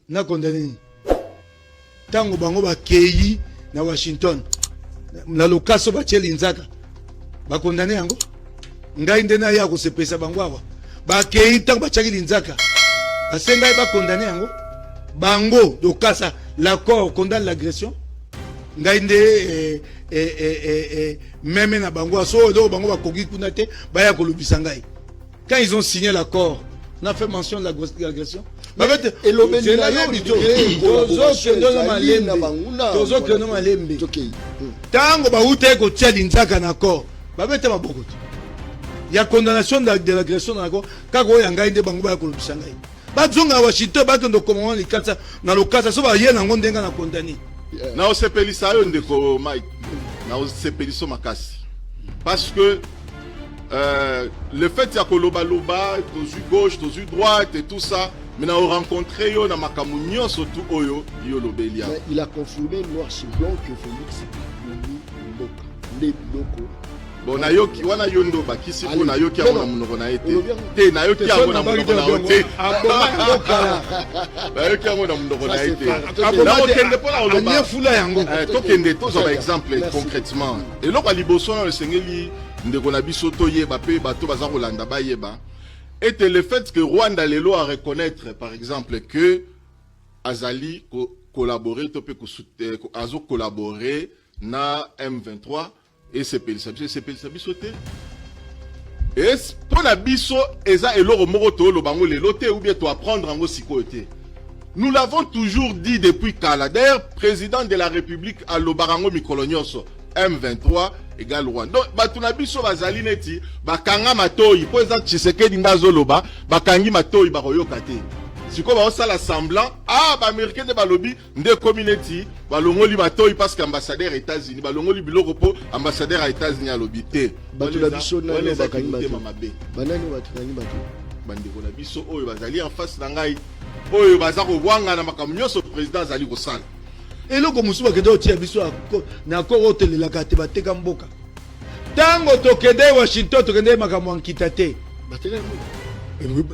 na condamné tango bango ba keyi na Washington na lokaso ba cheli nzaka ba condamné yango ngai ndena ya ko sepesa bango awa ba keyi tango ba chaki nzaka asenga ba condamné yango bango lokasa l'accord condamne l'agression ngai nde même na bango so do bango ba kogi kuna te ba ya ko lubisa ngai quand ils ont signé l'accord on a fait mention de l'agression. Et tango ba ute ko tchali nzaka na accord babete maboko il y a condamnation de l'agression na accord kako ya ngai nde bango ba ko lubisa ngai bazonga Washington ba tondo komona likatsa na lokasa so ba yena ngo ndenga na condamné na osepelisa yo ndeko Mike na osepeliso makasi parce que le fait ya koloba loba tozu gauche tozu droite et tout ça mais na rencontré yo na makamunyo surtout oyo yo lobelia il a confirmé noir sur blanc que Félix les locaux bon na yoki wana yondo bakisi ko na yoki amona munoko na ete te na yoki amona munoko na ete na yoki amona munoko na ete na okende pona oloba ni fula yango to kende to za exemple concrètement et loko liboso na sengeli ndeko na biso to yeba pe bato baza kolanda ba yeba était le fait que Rwanda lelo a reconnaître par exemple que azali collaborer to pe ko azo collaborer na M23 et c'est bisoté et pour la biso eza eloro moko to lo bango lelo te ou bien to apprendre en sikoté. Nous l'avons toujours dit depuis kala. D'ailleurs président de la République à lobarango mikolonyoso M23 égale Rwanda. Donc batuna biso bazali neti bakanga matoyi po eza Tshisekedi ndazo loba bakangi matoyi bakoyoka te. Siko ba osala semblant ba américain de balobi nde community balongoli matoyi parce qu'ambassadeur États-Unis balongoli biloko po ambassadeur à États-Unis a lobi te. Batuna biso na bakangi matoyi. Banani batunani bato. Bandeko na biso oyo bazali en face na ngai oyo baza ko bwanga na makamunyo so président azali ko sala. eloko musuba kedo tia biso na ko hotel la kate bateka mboka tango tokende Washington tokende makambo nkita te bateka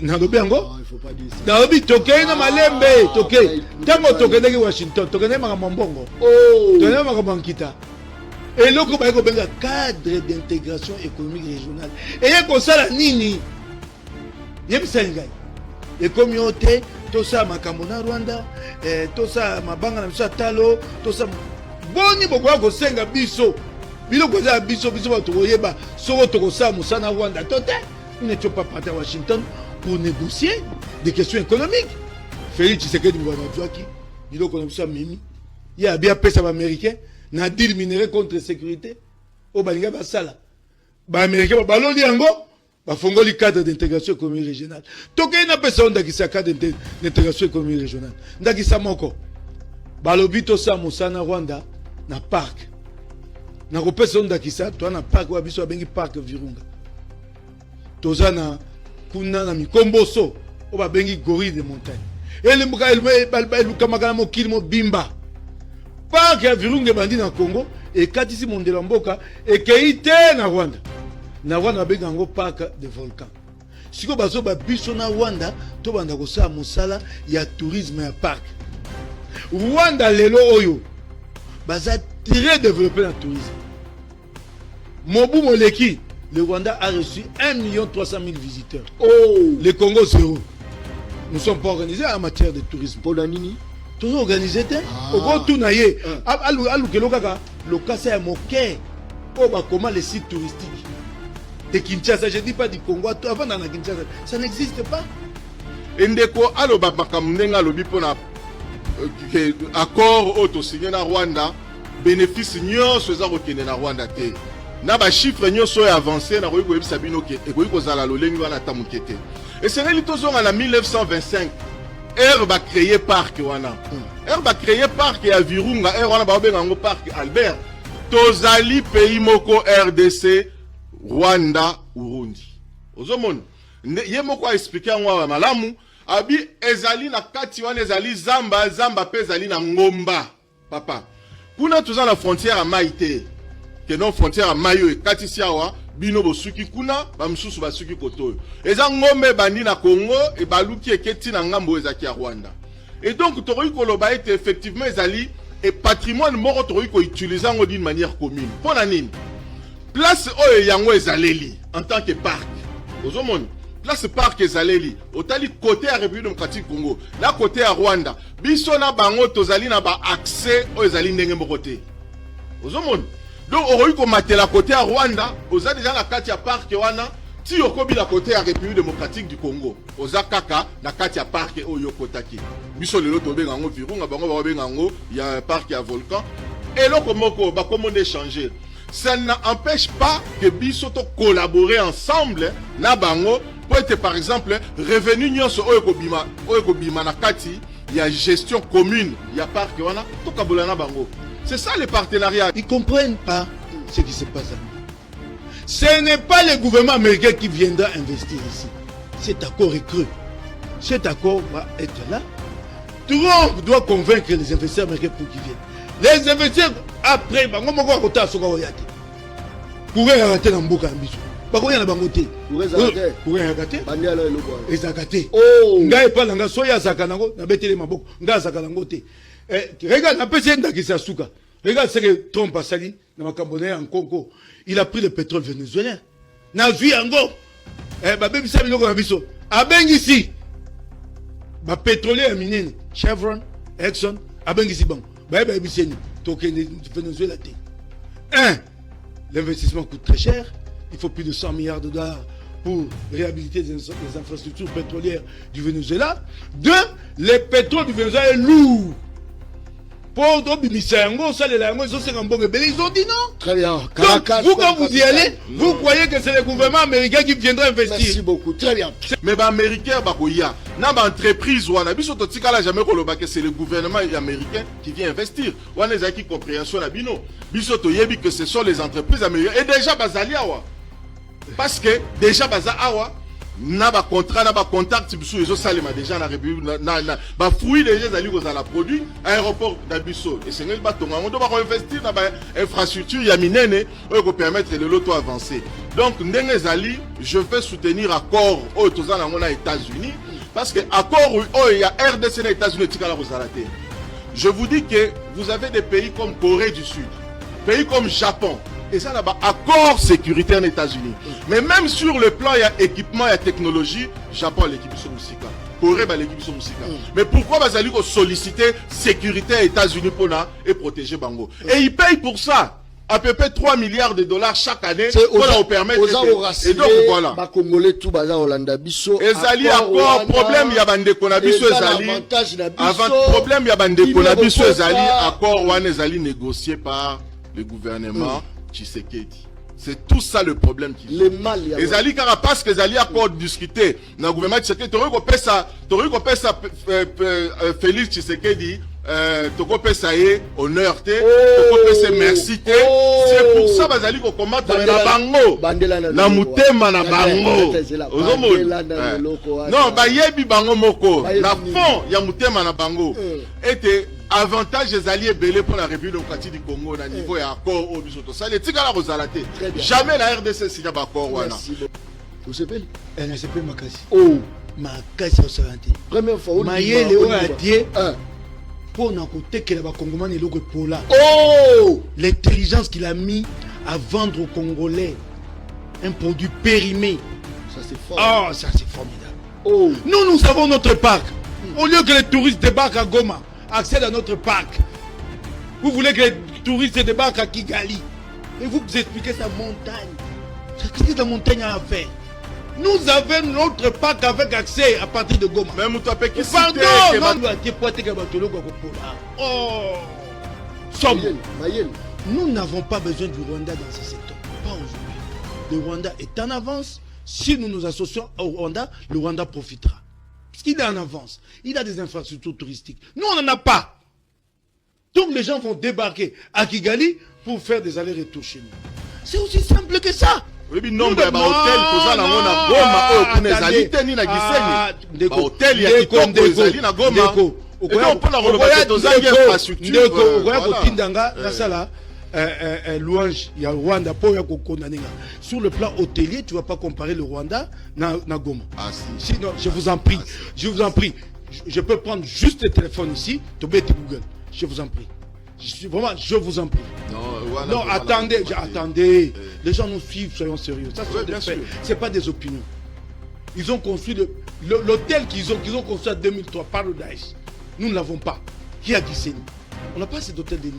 na lobi yango na lobi tokende na malembe tokende tango tokende ki Washington tokende makambo mbongo tokende makambo nkita eloko ba ko benga cadre d'intégration économique régionale et ko sala nini yebisa ngai et communauté tout ça makambo na Rwanda tout ça mabanga na biso talo tout ça boni bokwa ko senga biso biloko za biso bato koyeba soko to sa musana Rwanda tote ne tu pas partir à Washington pour négocier des questions économiques. Félix Tshisekedi mwana twaki biloko na biso mimi ya bien pesa ba américain na deal minerai contre sécurité o balinga ba sala ba américain ba loli yango bafongoli cadre d'intégration économique régionale toke na pesa ndakisa cadre d'intégration économique régionale ndakisa moko balobi to sa musana Rwanda na parc na ko pesa ndakisa to na parc wa biso bengi parc Virunga toza na kuna na mikomboso o ba bengi gorille de montagne ele mbuka ele kamaka mo kilimo bimba parc ya Virunga bandi na Congo e katisi mondela mboka e keite na Rwanda na Rwanda benga ngo parc de volcan siko bazo ba biso na Rwanda to banda ko sa musala ya tourisme ya parc Rwanda lelo oyo baza très développé dans le tourisme Mobu Moleki le Rwanda a reçu 1 300 000 visiteurs le Congo 0 nous sommes pas organisés en matière de tourisme pour la nini tous organisés au go tunaye alu kelokaka le kasa ya moke o ba comment les sites touristiques de Kinshasa, je ne dis pas du Congo, avant dans la Kinshasa, ça n'existe pas. Ndeko aloba makamnenga lobi pona accord auto signé na Rwanda bénéfice nyonso za kokende na Rwanda te. Na ba chiffre nyonso ya avancé na koyiko yebisa bino ke ekoyiko zala lolengi wana tamukete. Et c'est réli tozonga na 1925 Herbe a créé parc wana. Herbe a créé parc ya Virunga, Herbe wana ba benga ngo parc Albert. Tozali pays moko RDC Rwanda, Urundi. Ozomon, ye moko a expliqué ngwa malamu, abi ezali na kati wana ezali zamba pe ezali na ngomba. Papa, kuna tuza na frontière à Maïté, que non frontière à Mayo e kati siawa, bino bosuki kuna, ba msusu basuki kotoyo. Eza ngombe bandi na Congo e baluki eketi na ngambo ezaki ya Rwanda. Et donc Toroï Koloba est effectivement ezali et patrimoine moko Toroï ko utiliser d'une manière commune. Pour la nine. Place oyo yango ezaleli en tant que parc. Ozomoni. Place parc ezaleli. Otali côté à République démocratique Congo. Là côté à Rwanda. Biso na bango tozali na ba accès oyo ezali ndenge moko te. Ozomoni. Donc oroyi ko matela côté à Rwanda, oza déjà na kati ya parc wana. Si yokobi la côté à République démocratique du Congo, oza kaka na kati ya parc oyo kotaki. Biso lelo to benga ngo Virunga bango ba benga ngo ya un parc ya volcan. Et loko moko ba comment échanger. Ça n'empêche pas que biso to collaborer ensemble na bango pour être par exemple revenu nyonso oyo ko bima na kati ya gestion commune ya parc wana to kabola na bango. C'est ça le partenariat. Ils comprennent pas ce qui se passe. Ce n'est pas le gouvernement américain qui viendra investir ici. Cet accord est creux. Cet accord va être là. Trump doit convaincre les investisseurs américains pour qu'ils viennent. Les investisseurs, après, pour arrêter dans Mboka Ambiso. Pour arrêter. Pour arrêter. Oh. Nga pas langa soya sakanango na betele maboko. Nga sakanango te. Regarde, na pese ndaki sasuka. Regarde ce que Trump a sali dans ma Camerounais en Congo. Il a pris le pétrole vénézuélien. Na vu yango. Babé bisa biloko na biso. Abengi ici. Ba pétrolier minene. Chevron, Exxon, abengi ici bon. Ba biseni. Token Venezuela te. 1. L'investissement coûte très cher. Il faut plus de 100 milliards de dollars pour réhabiliter les infrastructures pétrolières du Venezuela. 2. Le pétrole du Venezuela est lourd. Pour ils ont dit non. Très bien. Donc, vous, quand vous y allez, vous croyez que c'est le gouvernement américain qui viendra investir. Merci beaucoup. Très bien. Mais les Américains, dans l'entreprise, c'est le gouvernement américain qui vient investir. On a une compréhension. Que ce sont les entreprises américaines. Et déjà, parce que déjà, na ba contrat na ba contact biso ezo salema déjà na République na ba fruit déjà zali ko la produit aéroport na biso et c'est ngel ba tonga on doit investir na ba infrastructure ya minene pour permettre le loto avancer. Donc ndenge zali je vais soutenir accord au tozana ngona États-Unis parce que accord il y a RDC na États-Unis tikala ko zalate. Je vous dis que vous avez des pays comme Corée du Sud, pays comme Japon. Et ça là-bas, accord sécuritaire aux États-Unis. Mais même sur le plan, il y a équipement, il y a technologie, Japon, l'équipe sur Moussika. Corée, l'équipe sur Moussika. Mais pourquoi vous allez solliciter sécurité aux États-Unis pour et protéger Bango? Et ils payent pour ça à peu près 3 milliards de dollars chaque année pour leur permettre. Et donc voilà. Congolais tout bazar Hollanda biso. Ezali accord problème ya bande konabiso ezali. Avant problème ya bande konabiso ezali accord wana ezali négocié par le gouvernement. Tshisekedi. C'est tout ça le problème qui le mal. Les alliés parce que les alliés accordent discuter dans le gouvernement Tshisekedi. T'aurais qu'on ça Félix Tshisekedi. Toko pesa ye honneur te, toko pesa merci te. C'est pour ça bazali ko combattre na bango. Na mutema na bango. Non, ba yebi bango moko. Na fond ya mutema na bango. Était avantage des alliés belés pour la République démocratique du Congo na niveau et accord au bisoto. Ça les tika la rozalate. Jamais la RDC signa ba accord wana. Vous savez? Elle ne sait pas makasi. Oh, makasi au salante. Première fois Mayele o adie. Pour nous côté que les Congolais ne l'ont pas. Oh, l'intelligence qu'il a mis à vendre aux Congolais un produit périmé. Ça c'est fort. Oh, ça c'est formidable. Oh, nous avons notre parc. Au lieu que les touristes débarquent à Goma, accèdent à notre parc. Vous voulez que les touristes débarquent à Kigali. Et vous expliquez sa montagne. Qu'est-ce que la montagne a à faire? Nous avons notre parc avec accès à partir de Goma. Même toi, qui pardon, nous n'avons pas besoin du Rwanda dans ce secteur. Pas aujourd'hui. Le Rwanda est en avance. Si nous nous associons au Rwanda, le Rwanda profitera. Parce qu'il est en avance. Il a des infrastructures touristiques. Nous, on n'en a pas. Donc les gens vont débarquer à Kigali pour faire des allers-retours chez nous. C'est aussi simple que ça. Oui, nombre de hôtels pour ça na Goma au kunezali teni na Gisenyi. Ba hôtel ya kitoko ezali na Goma. On peut la relever dans une infrastructure. Okoya ko tindanga na sala louange ya Rwanda pour ya ko kondanenga. Sur le plan hôtelier, tu vas pas comparer le Rwanda na Goma. Ah si. Sinon, je vous en prie. Je vous en prie. je peux prendre juste le téléphone ici, tu peux être Google. Je vous en prie. Je vous en prie. Non, attendez, attendez. Les gens nous suivent, soyons sérieux. Ça, c'est pas des opinions. Ils ont construit l'hôtel qu'ils ont construit en 2003, Paradise. Nous ne l'avons pas. Qui est à Gisenyi? On n'a pas cet hôtel de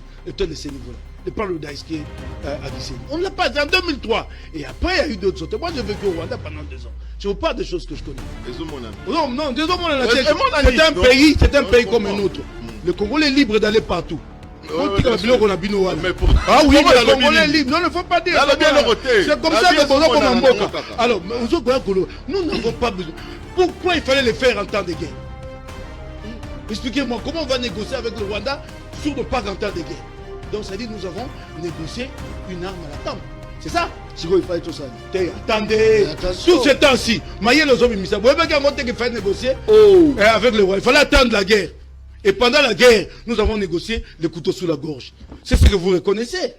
ce niveau-là. Le Paradise qui est à Gisenyi. On ne l'a pas, c'est en 2003. Et après, il y a eu d'autres hôtels. Moi, j'ai vécu au Rwanda pendant 2 ans. Je ne veux pas des choses que je connais. Non, désolé, c'est un pays comme un autre. Le Congolais est libre d'aller partout. Ah oui, le Congolais est libre. Non, il ne faut pas dire. C'est comme ça que nous alors, nous n'avons pas besoin. Pourquoi il fallait le faire en temps de guerre? Expliquez-moi, comment on va négocier avec le Rwanda sur ne pas en temps de guerre? Donc, ça dit que nous avons négocié une arme à la tempe. C'est ça? Si il fallait tout ça. Attendez, tout ce temps-ci, Maïe les hommes, vous voyez qu'il fallait négocier avec le Rwanda. Il fallait attendre la guerre. Et pendant la guerre, nous avons négocié les couteaux sous la gorge. C'est ce que vous reconnaissez.